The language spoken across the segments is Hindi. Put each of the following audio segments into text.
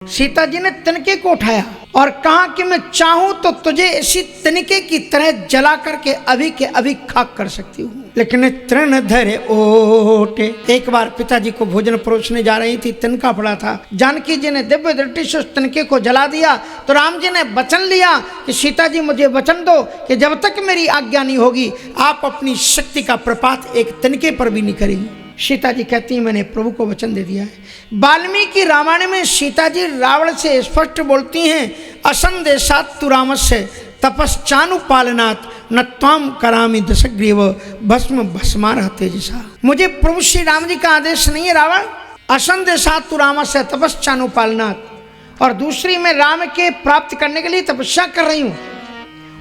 सीता जी ने तिनके को उठाया और कहा कि मैं चाहूं तो तुझे इसी तिनके की तरह जला करके अभी के अभी खाक कर सकती हूँ, लेकिन तृण धरे ओटे। एक बार पिताजी को भोजन परोसने जा रही थी, तिनका पड़ा था। जानकी जी ने दिव्य दृष्टि से उस तिनके को जला दिया तो राम जी ने वचन लिया कि सीता जी मुझे वचन दो कि जब तक मेरी आज्ञा नहीं होगी आप अपनी शक्ति का प्रपात एक तिनके पर भी नहीं करेंगी। सीता जी कहती हैं मैंने प्रभु को वचन दे दिया है। वाल्मीकि रामायण में सीता जी रावण से स्पष्ट बोलती हैं, असंदेशात तु रामस्य तपश्चानुपालनात् न त्वाम करामि दशग्रीव भस्म भस्मारः तेजसा। मुझे प्रभु श्री राम जी का आदेश नहीं है रावण, असंदेशात तु रामस्य तपश्चानुपालनात्, और दूसरी मैं राम के प्राप्त करने के लिए तपस्या कर रही हूँ,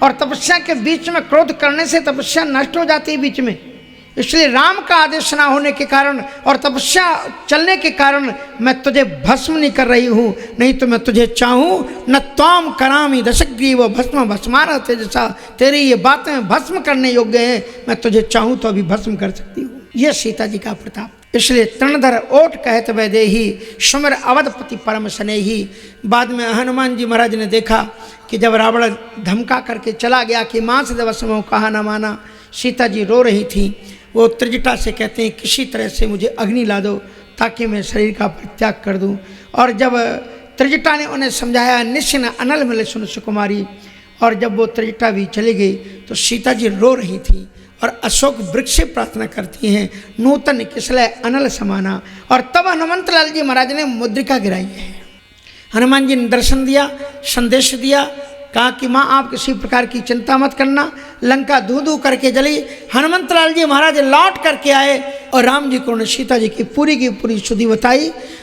और तपस्या के बीच में क्रोध करने से तपस्या नष्ट हो जाती है बीच में। इसलिए राम का आदेश ना होने के कारण और तपस्या चलने के कारण मैं तुझे भस्म नहीं कर रही हूँ, नहीं तो मैं तुझे चाहूँ न त्वाम करामि दशग्रीव भस्म भस्मारः तेजसा। तेरी ये बातें भस्म करने योग्य हैं, मैं तुझे चाहूँ तो अभी भस्म कर सकती हूँ। यह सीता जी का प्रताप। इसलिए तृणधर ओट कहत वैदेही सुमिर अवधपति परम स्नेही। बाद में हनुमान जी महाराज ने देखा कि जब रावण धमका करके चला गया कि मांस दिवस में कहा न माना, सीता जी रो रही थी। वो त्रिजटा से कहते हैं किसी तरह से मुझे अग्नि ला दो ताकि मैं शरीर का परित्याग कर दूं। और जब त्रिजटा ने उन्हें समझाया निश्चिन अनल मिले सुन सुकुमारी, और जब वो त्रिजटा भी चली गई तो सीता जी रो रही थी और अशोक वृक्ष से प्रार्थना करती हैं, नूतन किसलय अनल समाना। और तब हनुमंत लाल जी महाराज ने मुद्रिका गिराई है। हनुमान जी ने दर्शन दिया, संदेश दिया, कहा कि माँ आप किसी प्रकार की चिंता मत करना, लंका धू धू करके जली। हनुमंत लाल जी महाराज लौट करके आए और राम जी को उन्होंने सीता जी की पूरी सुधि बताई।